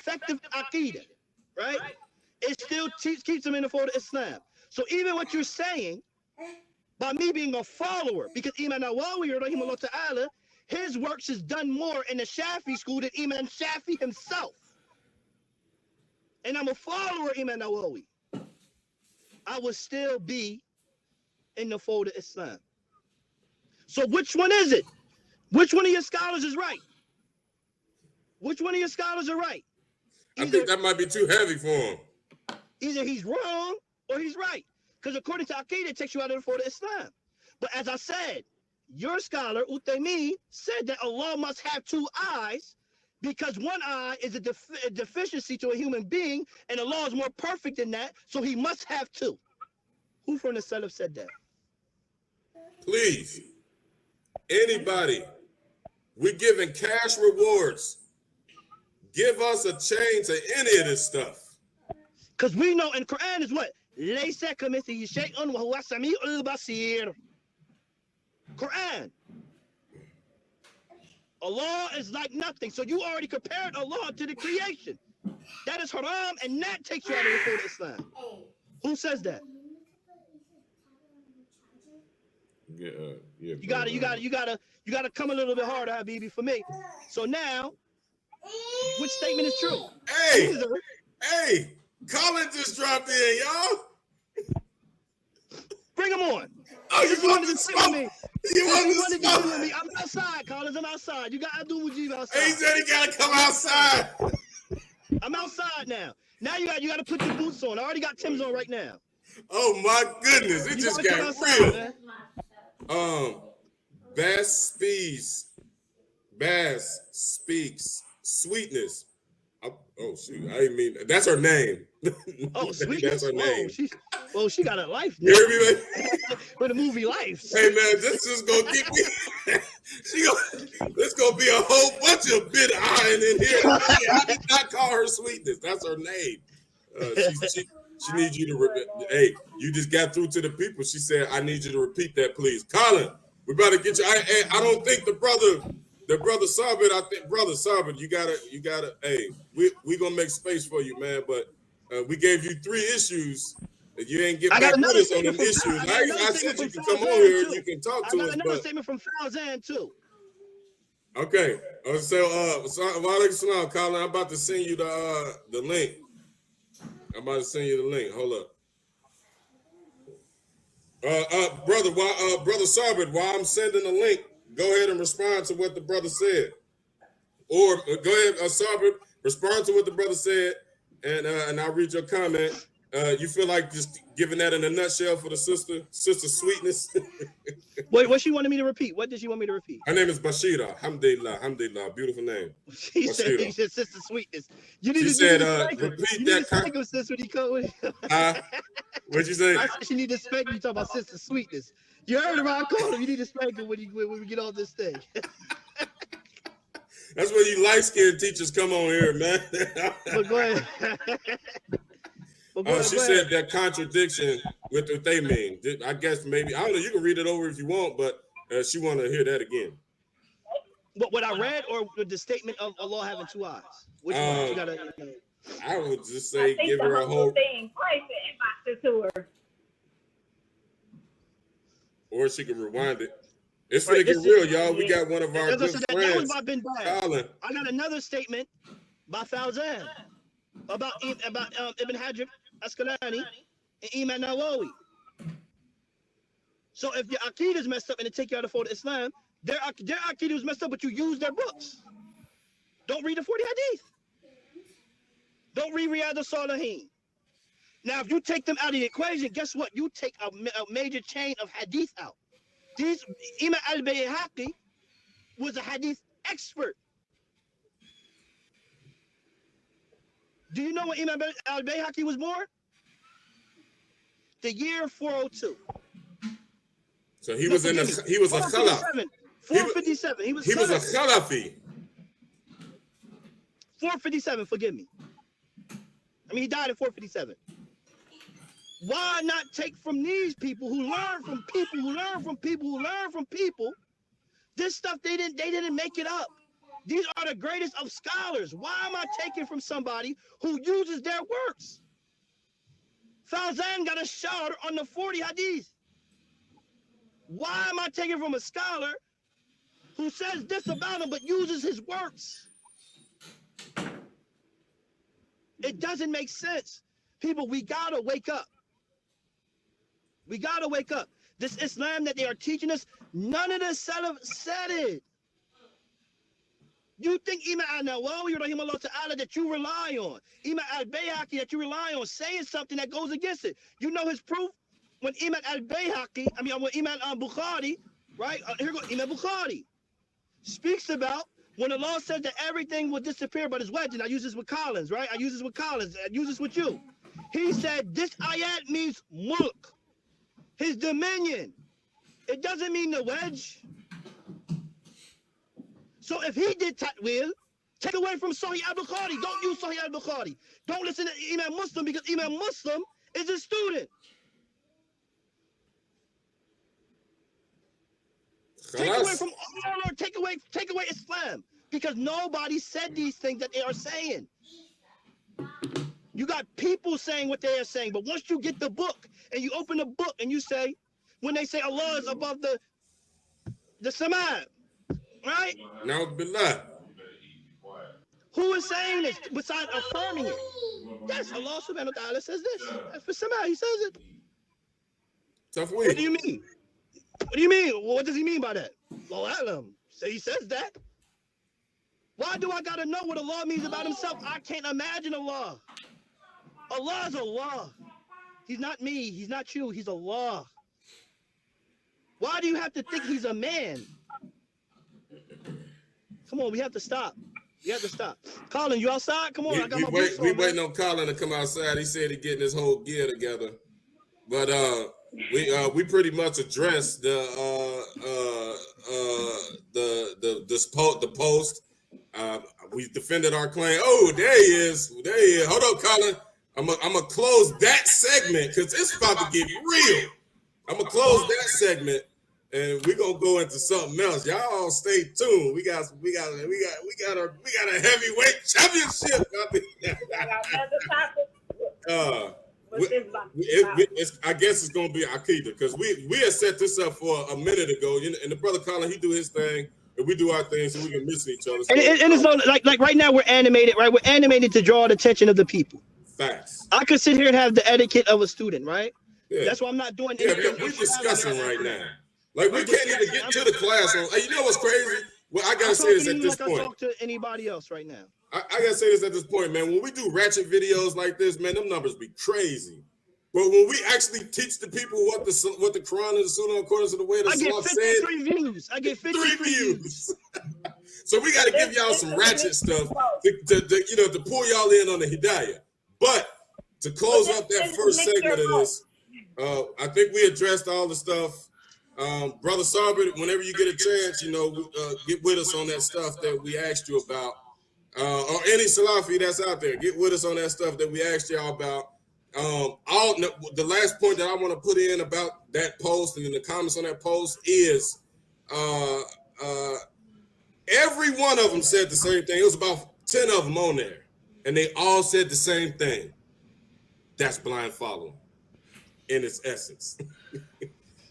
effective aqidah, right? It still keeps them in the fold of Islam. So even what you're saying, by me being a follower, because Imam Nawawi, rahimahullah ta'ala, his works is done more in the Shafi school than Imam Shafi himself. And I'm a follower of Imam Nawawi. I would still be in the fold of Islam. So which one is it? Which one of your scholars is right? Which one of your scholars are right? I think that might be too heavy for him. Either he's wrong or he's right. Because according to Aqidah, it takes you out of the fold of Islam. But as I said, your scholar, Uthaymeen, said that Allah must have two eyes because one eye is a deficiency to a human being, and Allah is more perfect than that, so he must have two. Who from the Salaf said that? Please, anybody, we're giving cash rewards. Give us a change to any of this stuff. Because we know in Quran is what? Laysa kamithlihi shay'un wa huwa sami'ul basir. Quran. Allah is like nothing. So you already compared Allah to the creation. That is haram, and that takes you out of the fold of Islam. Who says that? Yeah. You gotta come a little bit harder, Habibi, for me. So now, which statement is true? Hey, Colin just dropped in, y'all. Bring him on. Oh, you wanted to smoke me? You wanted to smoke me? I'm outside, Collins. I'm outside. You gotta do what you outside. He said he gotta come outside. I'm outside now. Now you gotta put your boots on. I already got Tim's on right now. Oh my goodness, it just got outside, real. Bass speaks sweetness. Oh shoot, I didn't mean that's her name. Oh, sweetness. That's her name. She got a life. You hear me? For the movie Life. Hey man, this is gonna get me. There's gonna be a whole bunch of bitter iron in here. I did not call her sweetness. That's her name. She needs you to repeat. Hey, you just got through to the people. She said, "I need you to repeat that, please." Colin, we better get you. I don't think the brother Sabit. I think brother Sabit, you gotta. Hey, we gonna make space for you, man. But we gave you 3 issues. You ain't get back with us on them issues. I said you can come on here and you can talk to us. I got another statement from Fawzan too. Okay. So Walaikum Salam, Colin. I'm about to send you the link. I'm about to send you the link. Hold up. Brother Sabit, while I'm sending the link, go ahead and respond to what the brother said. Or go ahead, Sabit, respond to what the brother said, and I'll read your comment. You feel like just giving that in a nutshell for the sister sweetness? Wait, what she wanted me to repeat? What did she want me to repeat? Her name is Bashira. Alhamdulillah, beautiful name. She said sister sweetness. She said repeat that. What'd you say? I said she need to spank you talking about sister sweetness. You heard him, I called him. You need to spank him when we get on this thing. That's where you light-skinned teachers come on here, man. But go ahead. She said that contradiction with what they mean. I guess maybe, I don't know, you can read it over if you want, but she want to hear that again. What I read, or with the statement of Allah having 2 eyes? Which one? You gotta, I would just say give her a whole thing. To her. Or she can rewind it. It's gonna get real, y'all. We got one of our good friends. That was by Bin Baz. I got another statement by Fawzan about Ibn Hajar Asqalani and Imam Nawawi. So if your Aqidah is messed up and it take you out of the fold of Islam, their Aqidah was messed up, but you use their books. Don't read the 40 Hadith. Don't read Riyadh al-Salihin. Now, if you take them out of the equation, guess what? You take a major chain of Hadith out. Imam al-Bayhaqi was a Hadith expert. Do you know when Imam al-Bayhaqi was born? The year 402. So he was a Salaf. 457. He was a Salafi. 457, forgive me. I mean, he died in 457. Why not take from these people who learn from people who learn from people who learn from people? This stuff they didn't make it up. These are the greatest of scholars. Why am I taking from somebody who uses their works? Fawzan got a shard on the 40 hadith. Why am I taking from a scholar who says this about him but uses his works? It doesn't make sense. People, we gotta wake up. We gotta wake up. This Islam that they are teaching us, none of the Salaf said it. You think Imam al-Nawawi rahimahullah ta'ala that you rely on, Imam al-Bayhaqi that you rely on, saying something that goes against it. You know his proof? When Imam al-Bayhaqi, when Imam al-Bukhari, right? Here goes Imam Bukhari, speaks about when Allah said that everything will disappear but his wedge. I use this with Collins, right? I use this with Collins. I use this with you. He said this ayat means mulk, his dominion. It doesn't mean the wedge. So if he did ta'wil, take away from Sahih al-Bukhari. Don't use Sahih al-Bukhari. Don't listen to Imam Muslim because Imam Muslim is a student. Take away from Allah, take away Islam. Because nobody said these things that they are saying. You got people saying what they are saying, but once you get the book and you open the book and you say, when they say Allah is above the Sama, right? Now, billah. Who is saying this besides affirming it? Yes, Allah subhanahu wa ta'ala says this. For Sama, he says it. Tough What do you mean? What do you mean? What does he mean by that? Allahu a'lam. So he says that. Why do I gotta know what Allah means about himself? I can't imagine Allah. Allah is Allah. He's not me. He's not you. He's Allah. Why do you have to think he's a man? Come on, we have to stop. You have to stop. Colin, you outside? Come on, I got my boots on. We waiting on Colin to come outside. He said he's getting his whole gear together. But we pretty much addressed the post. We defended our claim. Oh, there he is. There he is. Hold up, Colin. I'm gonna close that segment because it's about to get real. I'm gonna close that segment and we're gonna go into something else. Y'all all stay tuned. We got a heavyweight championship. I guess it's gonna be Akida because we had set this up for a minute ago, and the brother Colin, he do his thing and we do our thing so we can miss each other. So, and it's like right now we're animated, right? We're animated to draw the attention of the people. Facts. I could sit here and have the etiquette of a student, right? Yeah. That's why I'm not doing anything. anything. Yeah, we're discussing right now. Like we can't even get to the class. You know what's crazy? Well, I gotta say this at this point. I talk to anybody else right now. I gotta say this at this point, man. When we do ratchet videos like this, man, them numbers be crazy. But when we actually teach the people what the Quran and the Sunnah according to the way the Salaf said, I get 53 views. I get 53 views. So we gotta give y'all some ratchet stuff to pull y'all in on the Hidayah. But to close up that first segment of this, I think we addressed all the stuff. Brother Sabit, whenever you get a chance, get with us on that stuff that we asked you about. Or any Salafi that's out there, get with us on that stuff that we asked y'all about. The last point that I want to put in about that post and in the comments on that post is every one of them said the same thing. It was about 10 of them on there, and they all said the same thing. That's blind following in its essence.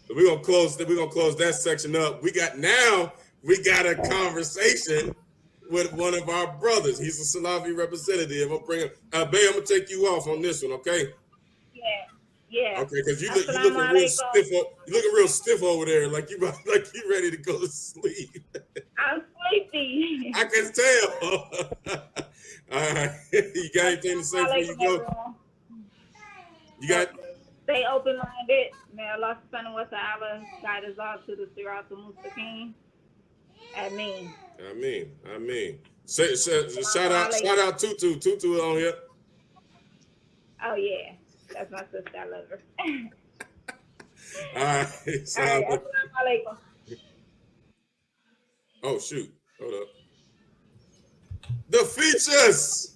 We're gonna close that section up. We got a conversation with one of our brothers. He's a Salafi representative. I'm bringing I'm gonna take you off on this one, okay? Yeah. Okay, because you looking real stiff. You looking real stiff over there, like you ready to go to sleep. I'm sleepy. I can tell. All right, you got anything to say before you go? You got. Stay open-minded. May Allah subhanahu wa ta'ala guide us all to the Siratul Mustaqim. Ameen. Shout out Tutu. Tutu on here. Oh yeah, that's my sister. I love her. All right. Assalamu alaikum. Oh shoot. Hold up. The features.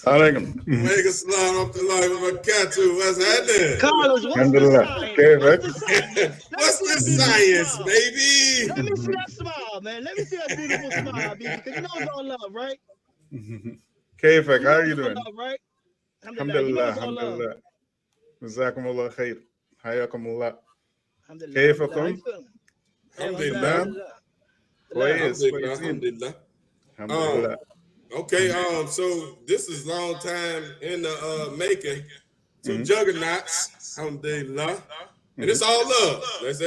Alaikum. Make a slide off the line with my cat too. What's happening? Carlos, what's Alhamdulillah. the Okay, right? What's the science, baby? Let me see that smile. smile, man. Let me see that beautiful smile, baby, because you know it's all love, right? كيفك? You How know are you it's all doing? love, right? الحمد Alhamdulillah. You know لله it's all الحمد love. لله جزاكم الله خير حياكم الله Alhamdulillah. Alhamdulillah. How كيفكم؟ you feeling? Hey, Alhamdulillah. تمام كويس كويسين Alhamdulillah. الحمد لله. Okay, so this is long time in the making. Two juggernauts, alhamdulillah. And it's all love. Let's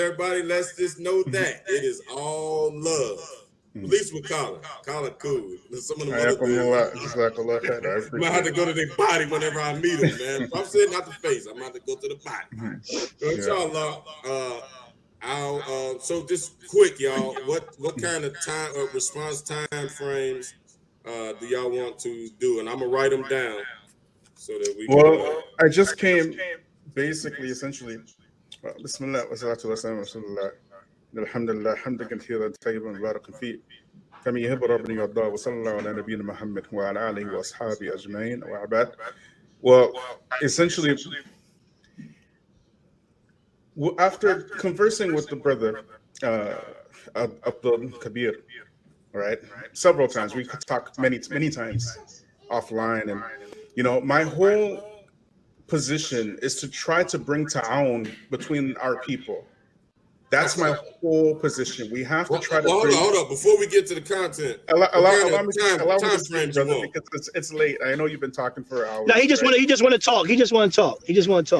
just know that. It is all love. At least with Colin. Colin cool. Some of the other حياكم dudes, الله جزاك الله خير. I I might appreciate have to it. go to their body whenever I meet them, man. I'm saying not the face. I'm going to have to go to the body. So inshallah, so just quick, y'all. What kind of time response time frames do y'all want to do? And I'm gonna write them down so that we can. Well, I just came basically essentially Bismillah wa salatu wa salam wa rasulullah. Alhamdulillah hamdan kathiran tayyiban mubarakan fi كما يحب ربنا يرضى وصلى الله على نبينا محمد وعلى آله وأصحابه أجمعين وعباد. Well, essentially, after conversing with the brother Abdul Kabir, right, several times, we could talk many times offline, and my whole position is to try to bring ta'awun between our people. That's my whole position. We have to try to hold up. Before we get to the content, allow me time to frames brother, you want? because it's late. I know you've been talking for hours. No, he just want to talk. He just want to talk.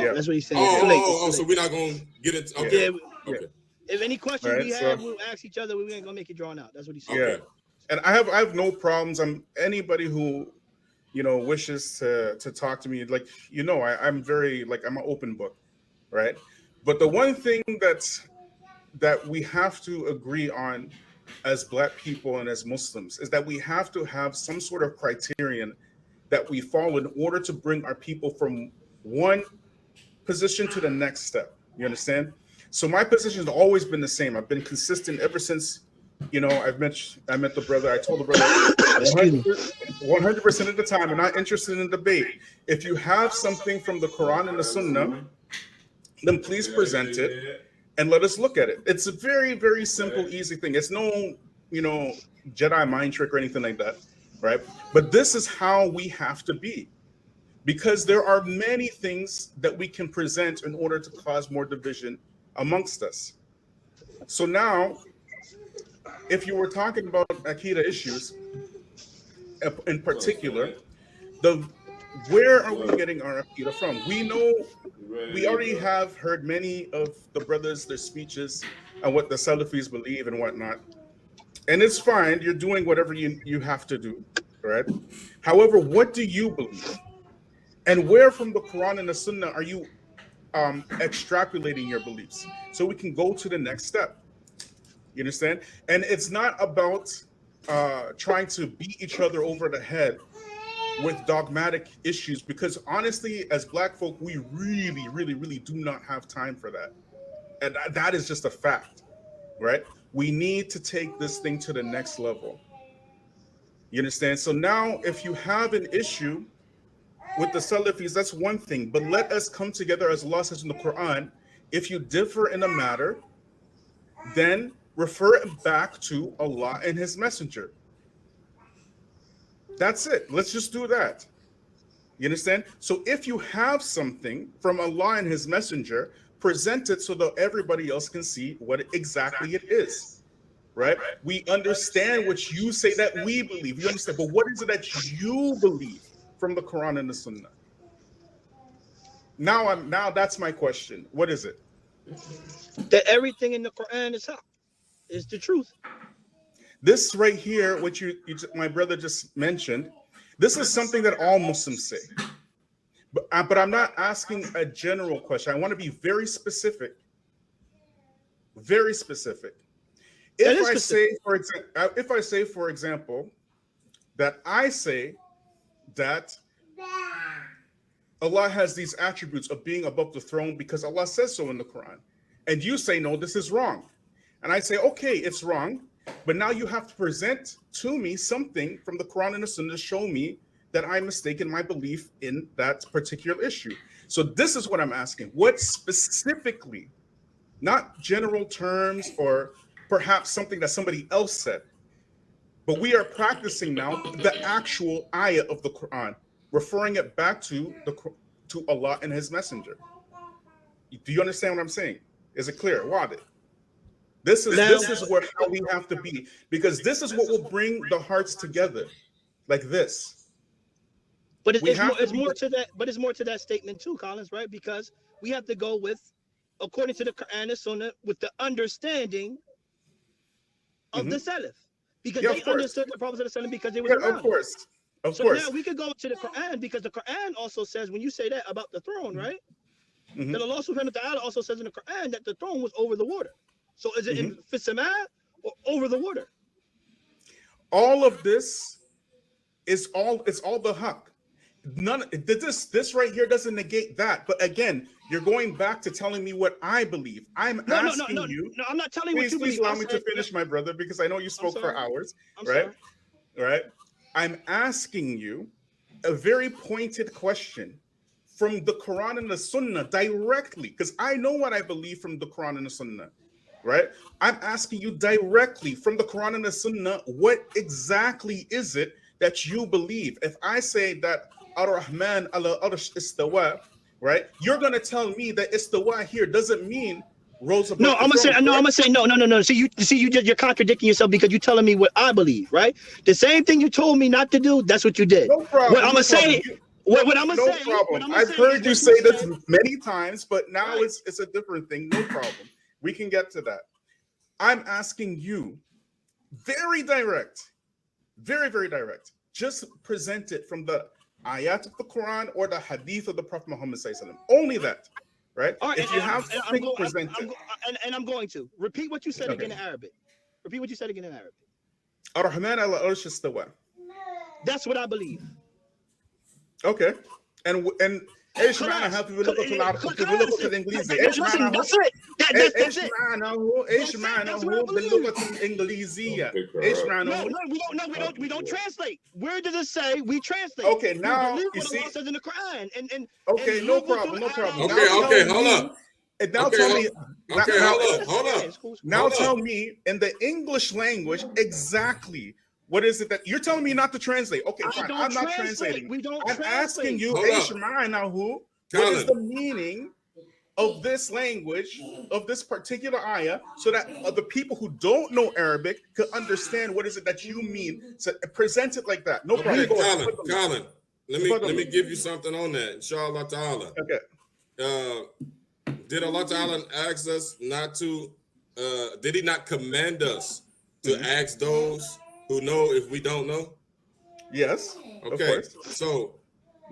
Yeah. That's what he's saying. It's too late. So we're not gonna get into. Okay. Yeah. Okay. If any questions Right, we have, we'll ask each other. We ain't gonna make it drawn out. That's what he's saying. Yeah, and I have no problems. I'm anybody who wishes to talk to me, like I'm very I'm an open book, right? But the one thing that we have to agree on as Black people and as Muslims is that we have to have some sort of criterion that we follow in order to bring our people from one position to the next step. You understand? So my position has always been the same. I've been consistent ever since, I met the brother. I told the brother 100% of the time, I'm not interested in debate. If you have something from the Quran and the Sunnah, then please present it and let us look at it. It's a very, very simple, easy thing. It's no, Jedi mind trick or anything like that, right? But this is how we have to be, because there are many things that we can present in order to cause more division amongst us. So now, if you were talking about Akida issues in particular, where are we getting our Akida from? We already have heard many of the brothers, their speeches, and what the Salafis believe and whatnot. And it's fine. You're doing whatever you have to do, right? However, what do you believe? And where from the Quran and the Sunnah are you extrapolating your beliefs? So we can go to the next step. You understand? And it's not about trying to beat each other over the head with dogmatic issues, because honestly, as Black folk, we really, really, really do not have time for that. And that is just a fact, right? We need to take this thing to the next level. You understand? So now, if you have an issue with the Salafis, that's one thing, but let us come together, as Allah says in the Quran. If you differ in a matter, then refer it back to Allah and His Messenger. That's it. Let's just do that. You understand? So if you have something from Allah and His Messenger, present it so that everybody else can see what exactly it is, right? We understand what you say that we believe. You understand, but what is it that you believe from the Quran and the Sunnah? Now that's my question. What is it? That everything in the Quran is haq, is the truth. This right here, what my brother just mentioned, this is something that all Muslims say. But I'm not asking a general question. I want to be very specific. Very specific. If I say, for example, that I say that Allah has these attributes of being above the throne because Allah says so in the Quran, and you say, no, this is wrong. And I say, okay, it's wrong, but now you have to present to me something from the Quran and the Sunnah to show me that I'm mistaken my belief in that particular issue. So this is what I'm asking. What specifically, not general terms or perhaps something that somebody else said. But we are practicing now the actual ayah of the Quran, referring it back to Allah and His Messenger. Do you understand what I'm saying? Is it clear? Wadi? This is how we have to be, because this is what will bring the hearts together, like this. But it's more to that. But it's more to that statement too, Collins, right? Because we have to go with, according to the Quran and Sunnah, with the understanding of the Salaf, because they understood the Prophet ﷺ because they were around. Of course. So now we could go to the Quran, because the Quran also says, when you say that about the throne, right? That Allah subhanahu wa ta'ala also says in the Quran that the throne was over the water. So is it in Fisama or over the water? All of this is it's all the haqq. This right here doesn't negate that. But again, you're going back to telling me what I believe. I'm asking you. No, I'm not telling you what you believe. Please allow me to finish, my brother, because I know you spoke for hours. Right? I'm asking you a very pointed question from the Quran and the Sunnah directly, because I know what I believe from the Quran and the Sunnah. Right? I'm asking you directly from the Quran and the Sunnah, what exactly is it that you believe? If I say that Ar-Rahman ala arsh istawa, right? You're gonna tell me that istawa here doesn't mean rose above. No, I'm gonna say no. See, you're contradicting yourself, because you're telling me what I believe, right? The same thing you told me not to do, that's what you did. No problem. What I'm gonna say. What I'm gonna say. No problem. I've heard you say this many times, but now it's a different thing. No problem. We can get to that. I'm asking you, very direct, very, very direct. Just present it from the ayat of the Quran or the hadith of the Prophet Muhammad sallallahu alaihi wasallam. Only that, right? All right, if you have to present it. I'm going to repeat what you said again in Arabic. Repeat what you said again in Arabic. Ar-Rahman ala arsh istawa. That's what I believe. Okay. And ايش معنى في باللغة الإنجليزية؟ ايش معنى ايش معنى باللغة الإنجليزية؟ ايش معنى؟ No, we don't translate. Where does it say we translate? Okay, now you see. Allah says in the Quran, and okay, no problem. Okay, hold up. And now tell me. Okay, hold up. Now tell me in the English language exactly. What is it that you're telling me not to translate? Okay, fine. I'm not translating. I'm asking you, what is the meaning of this language, of this particular ayah, so that the people who don't know Arabic could understand what is it that you mean. So present it like that. No problem. Colin, let me give you something on that. Inshallah ta'ala. Okay. Did Allah ta'ala ask us not to, did he not command us to ask those who know if we don't know? Yes. Okay. So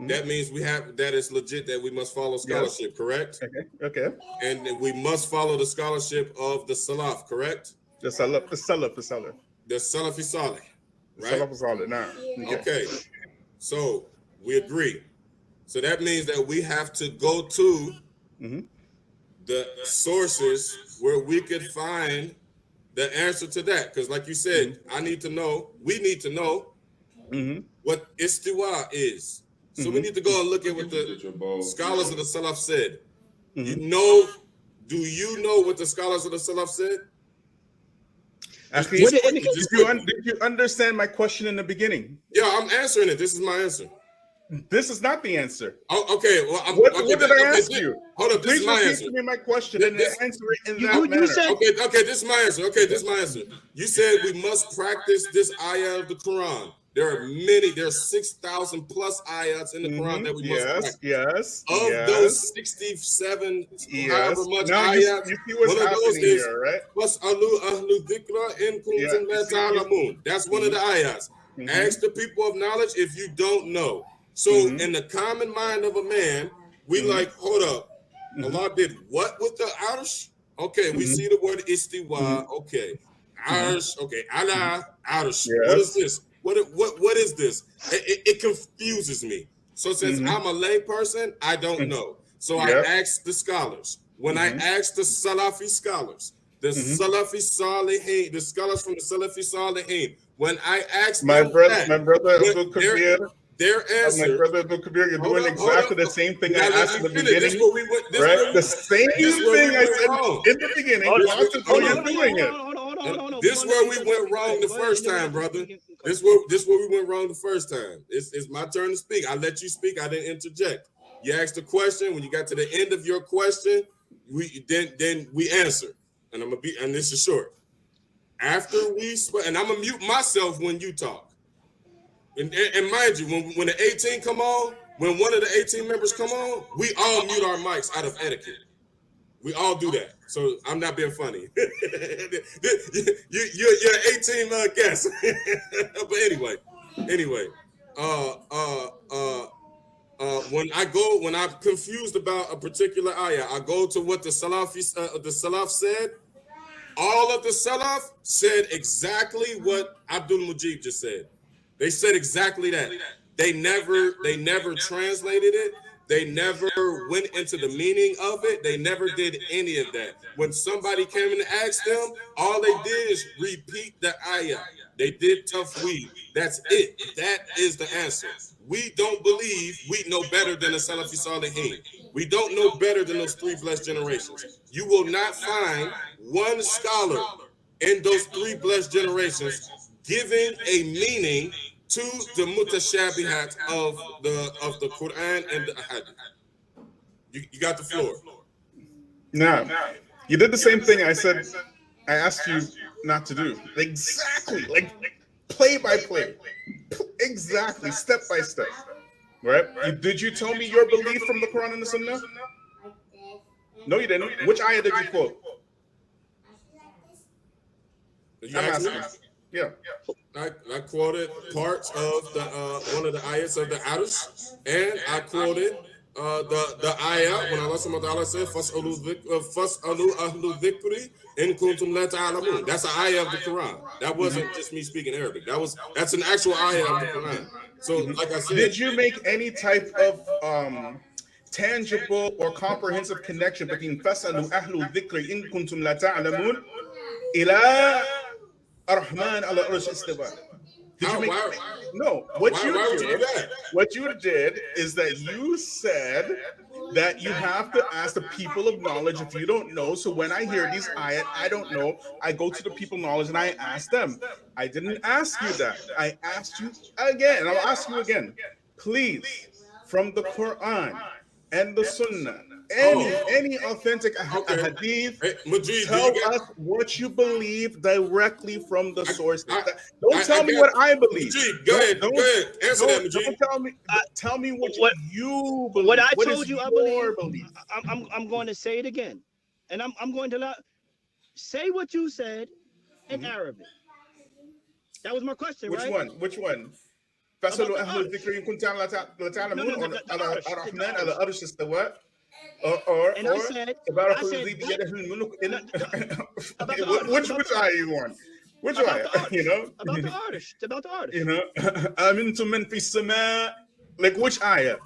that means that it's legit that we must follow scholarship, correct? Okay. And we must follow the scholarship of the Salaf, correct? The Salaf. The Salafi Salih, right? Salafi Salih, now. Okay. So we agree. So that means that we have to go to the sources where we could find the answer to that, because like you said, we need to know what istiwa is. So we need to go and look at what the scholars of the Salaf said. Do you know what the scholars of the Salaf said? Did you understand my question in the beginning? Yeah, I'm answering it. This is my answer. This is not the answer. Oh, okay. Well, what did I ask you? Hold up. This is my answer. Please repeat my question and answer it in that manner. Okay. This is my answer. This is my answer. You said we must practice this ayah of the Quran. There are 6,000 plus ayats in the Quran that we must practice. Yes. Of those 67, however much ayats, you see what's happening here, right? That's one of the ayats. Ask the people of knowledge if you don't know. So in the common mind of a man, we like, hold up. Allah did what with the arsh? Okay, we see the word istiwa. Okay. Arsh. Okay. Allah arsh. Yes. What is this? What is this? It confuses me. So since I'm a lay person, I don't know. So I asked the scholars. When I asked the Salafi scholars, the Salafi Salihin, the scholars from the Salafi Salihin, when I asked my brother Abdul Kabir, their answer, my brother Abdul Kabir, you're doing exactly the same thing I asked in the beginning. Right? The same thing I said in the beginning. You're doing it. on. This where we went wrong the first time, brother. This where we went wrong the first time. It's my turn to speak. I let you speak. I didn't interject. You asked a question. When you got to the end of your question, we answer. And this is short. After we and I'm gonna mute myself when you talk. And mind you, when the 18 come on, when one of the 18 members come on, we all mute our mics out of etiquette. We all do that. So I'm not being funny. You're 18 guest. But anyway, when I'm confused about a particular ayah, I go to what the Salaf said. All of the Salaf said exactly what Abdul Mujib just said. They said exactly that. They never translated it. They never went into the meaning of it. They never did any of that. When somebody came and asked them, all they did is repeat the ayah. They did tafweed. That's it. That is the answer. We don't believe we know better than the Salafi Salihin. We don't know better than those 3 blessed generations. You will not find one scholar in those 3 blessed generations giving a meaning to the mutashabihat of the Quran and the Hadith. You got the floor. Now, you did the same thing I asked you not to do. Exactly, like play by play. Exactly, step by step. Right? Did you tell me your belief from the Quran and the Sunnah? No, you didn't. Which ayah did you quote? I'm asking. Yeah. I quoted parts of the one of the ayahs of the Arish, and I quoted the ayah when Allah subhanahu wa ta'ala said, "Fas'alu ahlu dhikri in kuntum la ta'lamun." That's an ayah of the Quran. That wasn't just me speaking Arabic. That's an actual ayah of the Quran. So, like I said, did you make any type of tangible or comprehensive connection between "Fas'alu ahlu dhikri in kuntum la ta'lamun" ila Ar-Rahman ala Arsh istawa? Did you make no? What you did is that you said that you have to ask the people of knowledge if you don't know. So when I hear these ayat, I don't know, I go to the people of knowledge and I ask them. I didn't ask you that. I asked you again, and I'll ask you again. Please, from the Quran and the Sunnah, any authentic hadith, Majid, tell us what you believe directly from the source. Don't tell me what I believe. Majid, go ahead. Answer that, Majid. Don't tell me what you believe. What I told you, I believe. I'm going to say it again, and I'm going to say what you said in Arabic. That was my question, right? Which one? فَاسْأَلُوا أَهْلَ الذِّكْرِ إِن كُنتُمْ لَا تَعْلَمُونَ الرَّحْمَنُ عَلَى الْعَرْشِ اسْتَوَى. And I said which eye you want? Which eye? You know? About the artist. You know? أَمِنْتُمْ مَنْ فِي السَّمَاءِ. Like which ayah?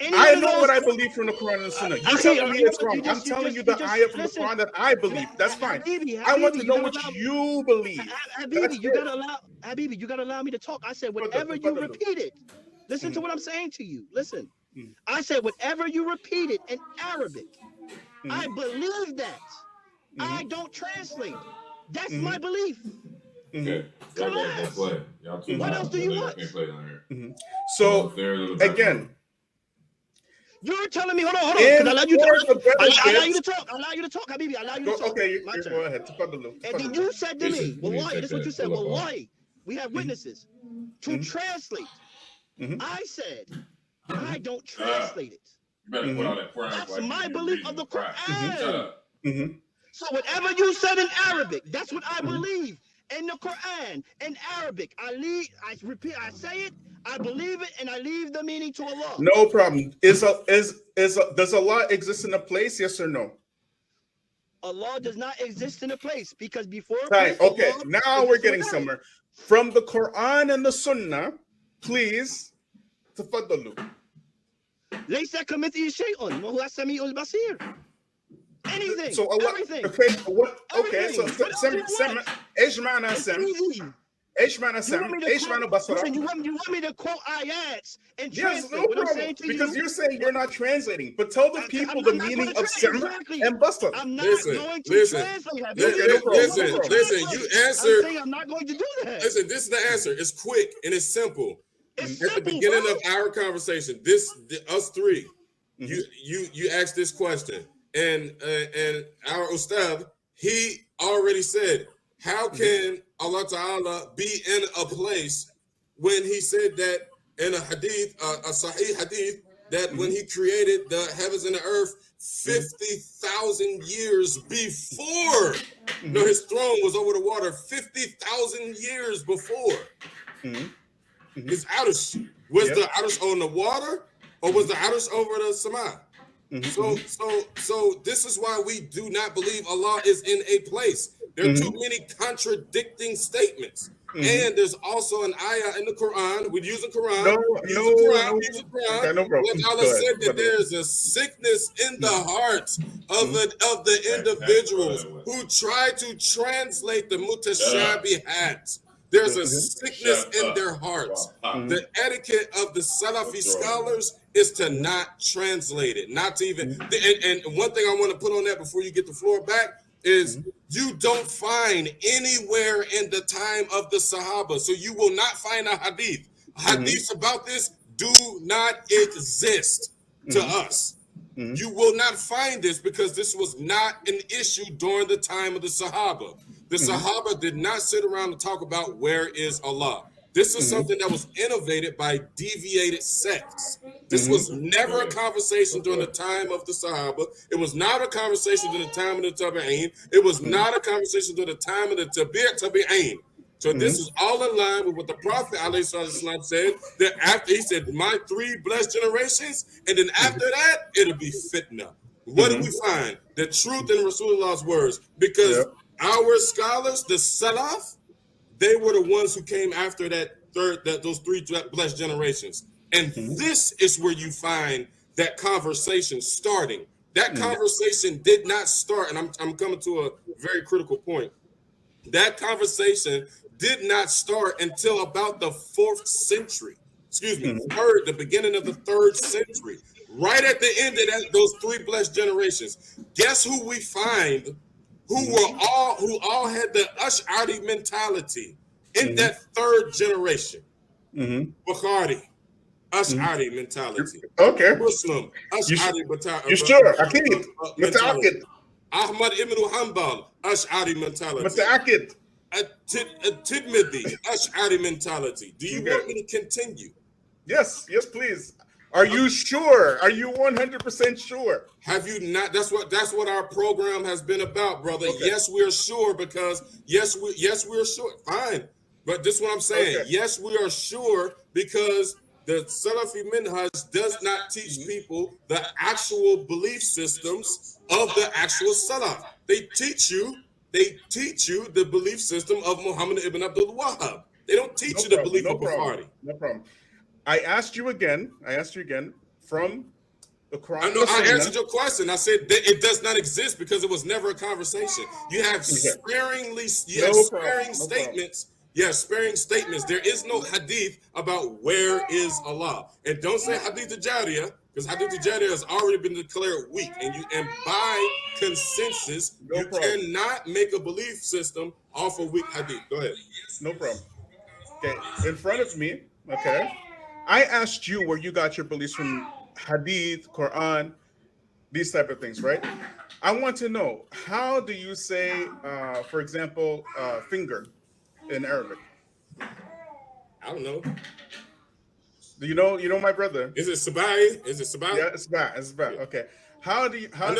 I know what I believe from the Quran and the Sunnah. You telling me it's wrong. I'm telling you the ayah from the Quran that I believe. That's fine. I want to know what you believe. Habibi, you gotta allow me to talk. I said whatever you repeated. Listen to what I'm saying to you. Listen. I said whatever you repeated in Arabic. I believe that. I don't translate. That's my belief. Okay. Come on. What else do you want? So again, you're telling me, hold on. Because I allow you to talk. I allow you to talk, Habibi. I allow you to talk. Okay, go ahead. And then you said to me, wallahi, this is what you said. Wallahi, we have witnesses to translate. I said, I don't translate it. That's my belief of the Quran. So whatever you said in Arabic, that's what I believe in the Quran in Arabic. I say it, I believe it, and I leave the meaning to Allah. No problem. Does Allah exist in a place? Yes or no? Allah does not exist in a place because before. Right. Okay. Now we're getting somewhere. From the Quran and the Sunnah, please, tafaddalu. ليس كمثله شيء وهو السميع البصير. Anything. So Allah, everything. Okay. So ايش معنى سمع؟ You want me to quote, listen, you want me to quote ayats and Yes, translate no what I'm problem. saying to Because you? you're saying you're not translating, but tell the people the I'm not meaning going to of Sam exactly. and Basra. I'm not Listen, going to listen, translate that. listen. You I'm answered. saying I'm not going to do that. Listen, this is the answer. It's quick and it's simple. It's At the simple, beginning bro. of our conversation, us three, you asked this question, and our ustad, he already said, how can Allah Ta'ala be in a place when he said that in a hadith, a sahih hadith, that when he created the heavens and the earth 50,000 years before, no, his throne was over the water 50,000 years before. His Arsh, was the Arsh on the water, or was the Arsh over the Sama? So this is why we do not believe Allah is in a place. There are too many contradicting statements. And there's also an ayah in the Quran. We use the Quran. Okay, no problem. When Allah said that there's a sickness in the hearts of the individuals who try to translate the mutashabihat. There's a sickness in their hearts. The etiquette of the Salafi scholars is to not translate it, not to even. And one thing I want to put on that before you get the floor back is you don't find anywhere in the time of the Sahaba, so you will not find a hadith. Hadiths about this do not exist to us. You will not find this because this was not an issue during the time of the Sahaba. The Sahaba did not sit around and talk about where is Allah. This is something that was innovated by deviated sects. This was never a conversation during the time of the Sahaba. It was not a conversation during the time of the Tabi'een. It was not a conversation during the time of the Tabi'een. So this is all in line with what the Prophet ﷺ said, that after he said, my 3 blessed generations, and then after that, it'll be fitna. What do we find? The truth in Rasulullah's words. Because our scholars, the Salaf, they were the ones who came after those 3 blessed generations. And this is where you find that conversation starting. That conversation did not start, and I'm coming to a very critical point. That conversation did not start until about the 4th century. Excuse me, the beginning of the 3rd century. Right at the end of those 3 blessed generations. Guess who we find who all had the Ash'ari mentality in that 3rd generation? BUKHARI, Ash'ari mentality. Okay. Muslim, Ash'ari mentality. You sure? Akid. Muta'akid. Ahmad ibn Hanbal, Ash'ari mentality. Muta'akid. Tirmidhi, Ash'ari mentality. Do you want me to continue? Yes, please. Are you sure? Are you 100% sure? Have you not? That's what our program has been about, brother. Okay. Yes, we're sure because yes, we're sure. Fine, but this is what I'm saying. Okay. Yes, we are sure because the Salafi Minhaj does not teach people the actual belief systems of the actual Salaf. They teach you the belief system of Muhammad ibn Abdul Wahhab. They don't teach you the belief of Bukhari. No problem. I asked you again from the Quran. I answered your question. I said that it does not exist because it was never a conversation. You have sparing statements. Yeah, sparing statements. There is no hadith about where is Allah. And don't say hadith al-Jariyah, because hadith al-Jariyah has already been declared weak. And by consensus, you cannot make a belief system off of weak hadith. Go ahead. No problem. Okay, in front of me, okay, I asked you where you got your beliefs from, hadith, Quran, these type of things, right? I want to know, how do you say, for example, finger in Arabic? I don't know. Do you know my brother? Is it Sabai? Yeah, it's Sabai. Okay. How do you from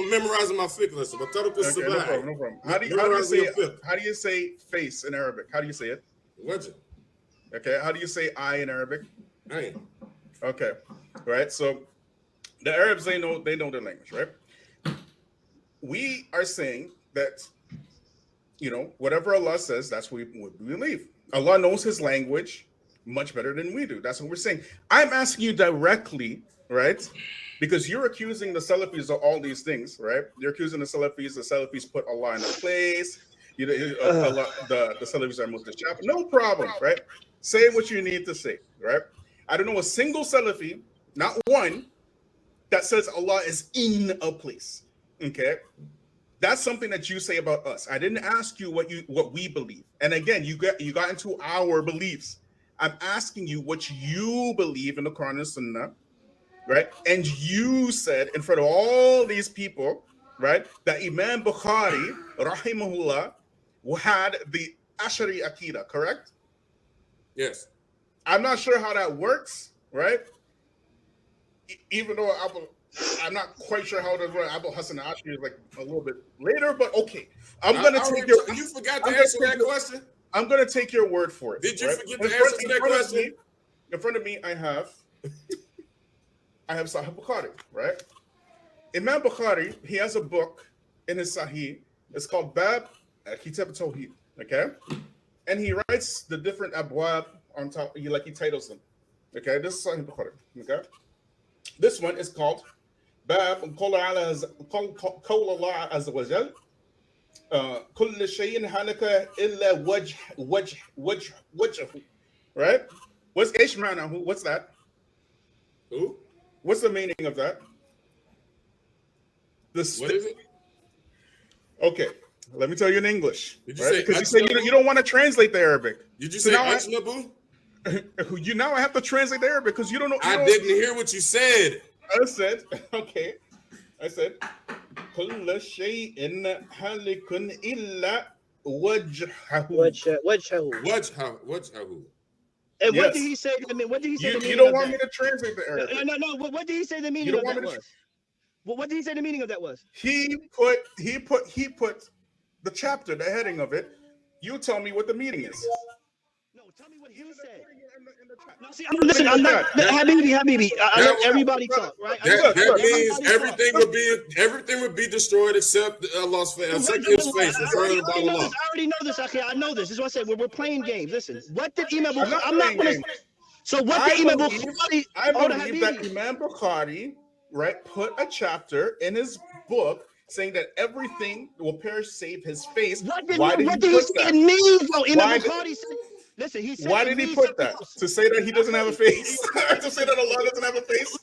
memorizing my fiqh lesson. But no problem. How do you say face in Arabic? How do you say it? What's it? Okay. How do you say eye in Arabic? Ain. Okay. Right. So the Arabs, they know their language, right? We are saying that, whatever Allah says, that's what we believe. Allah knows his language much better than we do. That's what we're saying. I'm asking you directly, right? Because you're accusing the Salafis of all these things, right? You're accusing the Salafis put Allah in a place. You know, a lot, the Salafis are Muslim. No problem, right? Say what you need to say, right? I don't know a single Salafi, not one, that says Allah is in a place. Okay, that's something that you say about us. I didn't ask you what we believe. And again, you got into our beliefs. I'm asking you what you believe in the Quran and Sunnah, right? And you said in front of all these people, right, that Imam Bukhari, rahimahullah, had the Ashari Akida, correct? Yes. I'm not sure how that works, right? Even though I'm not quite sure how it works. Abu Hassan Ashari is like a little bit later, but okay. You forgot to answer that question? I'm going to take your word for it. Did you forget to answer that question? In front of me, I have Sahih Bukhari, right? Imam Bukhari, he has a book in his Sahih. It's called Bab Kitab Tawheed, okay? And he writes the different abwab on top. He titles them, okay? This is Sahih Bukhari, okay? This one is called Bab Qawl Allah Azza wa Jal. كل شيء هلك إلا وجهه, right? What's إيش معناه? What's that? Who? What's the meaning of that? What is it? Okay, let me tell you in English. Did you right? say Because you say you don't want to translate the Arabic. Did you So say now Ajnabu? now I have to translate the Arabic because you don't know. I didn't hear what you said. I said, okay. I said, كل شيء هالك إلا وجهه. Wajhahu. And Yes. what did he say? I mean, what did he say? You don't want me to translate the Arabic. No. What did he say the meaning of that was? What did he say the meaning of that was? He put the chapter, the heading of it. You tell me what the meaning is. No, tell me what he said. No, see, listen, I'm not Habibi. I let everybody talk, right? That means everything would be destroyed except Allah's face, except His face. I already know this. Okay, I know this. This is what I said. We're playing games. Listen, what did Imam Bukhari? I'm not going to. So what did Imam Bukhari? I believe that Imam Bukhari, right, put a chapter in his book saying that everything will perish save his face. What did he say it means? No, Imam Bukhari said. Listen, he said. Why did he put that? To say that he doesn't have a face? To say that Allah doesn't have a face?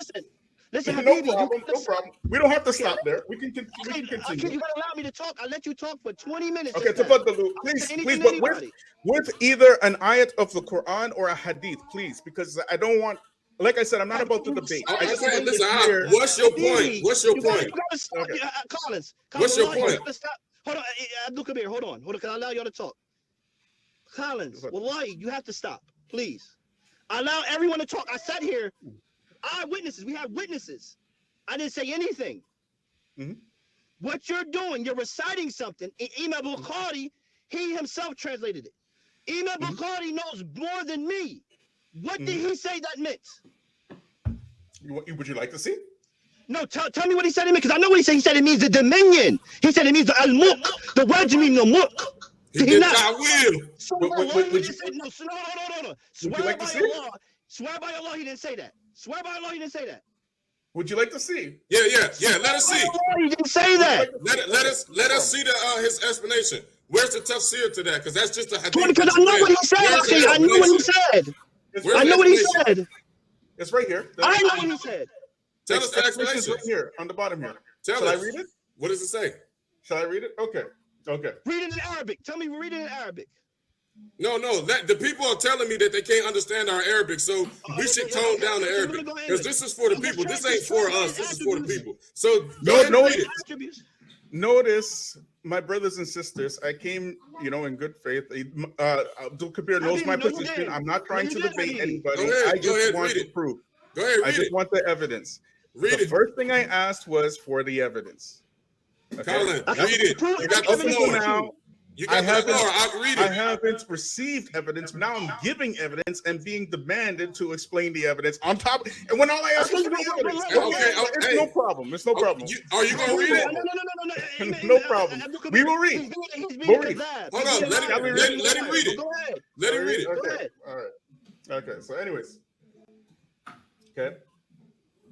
Listen, no problem. We don't have to stop there. We can continue. You gotta allow me to talk. I'll let you talk for 20 minutes. Okay, please, but with either an ayat of the Quran or a hadith, please, because I don't want. Like I said, I'm not about to debate. Listen, what's your point? What's your point? Collins. What's your point? Hold on, Abdul Kabir, hold on. Can I allow y'all to talk? Collins, wallahi, you have to stop, please. Allow everyone to talk. I sat here, eyewitnesses. We have witnesses. I didn't say anything. Mm-hmm. What you're doing, you're reciting something. Imam Bukhari, he himself translated it. Imam Bukhari knows more than me. What did he say that meant? Would you like to see? No, tell me what he said it meant, because I know what he said. He said it means the dominion. He said it means the al-mulk. The word means the mulk. He did not will. So would no. Swear by Allah, he didn't say that. Swear by Allah, he didn't say that. Would you like to see? Yeah. Let us see. He didn't say that. Let us see his explanation. Where's the tafsir to that? Because that's just a hadith. Because I know what he said. I know what he said. I know what he said. It's right here. I know what he said. Tell us the explanation. Right here on the bottom here. Shall I read it? What does it say? Shall I read it? Okay. Read it in Arabic. Tell me, read it in Arabic. No. The people are telling me that they can't understand our Arabic, so we should tone down the Arabic because this is for the people. This ain't for us. This is for the people. So notice, my brothers and sisters, I came, in good faith. Abdul Kabir knows my position. I'm not trying to debate anybody. I just want to prove. Go ahead. I just want the evidence. The first thing I asked was for the evidence. Okay. Colin, read it. You got the floor now. I haven't received evidence. Now I'm giving evidence and being demanded to explain the evidence on top. And when all I ask is for the evidence, it's no problem. It's no problem. Are you gonna read it? No problem. We will read. Hold on. Let him read it. Let him read it. Okay. All right. Okay. So, anyways. Okay.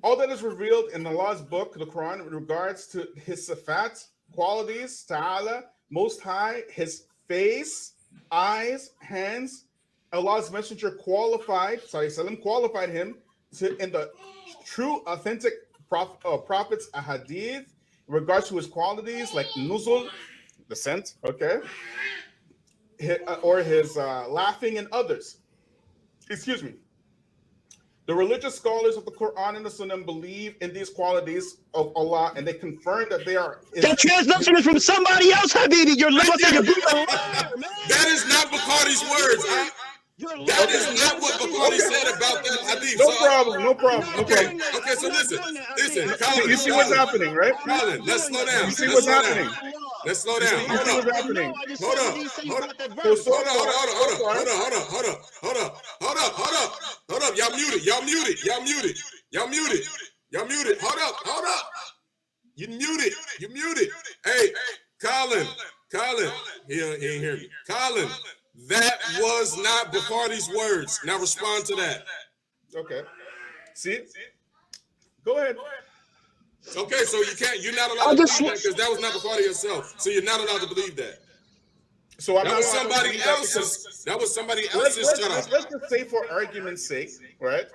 All that is revealed in Allah's book, the Quran, in regards to His sifat, qualities, ta'ala, Most High, His face, eyes, hands. Allah's messenger qualified him in the true, authentic prophets, a hadith, in regards to his qualities like nuzul, descent, okay, or his laughing and others. Excuse me. The religious scholars of the Quran and the Sunnah believe in these qualities of Allah, and they confirm that they are. That translation is from somebody else, Habibi. You're looking at your That is not Bukhari's words. That is not what Bukhari said about that hadith. No problem. Okay, so listen, Colin. You see what's happening, right? Colin, let's slow down. You see what's happening? Let's slow down. Hold up. Y'all muted. Hold up. You muted. Hey, Colin. He ain't hear me. Colin, that was not Bukhari's words. Now respond to that. Okay. See? Go ahead. Okay, so you're not allowed to believe that because that was not Bukhari yourself. So you're not allowed to believe that. So that was somebody else's. That was somebody else's. Let's just say, for argument's sake, right,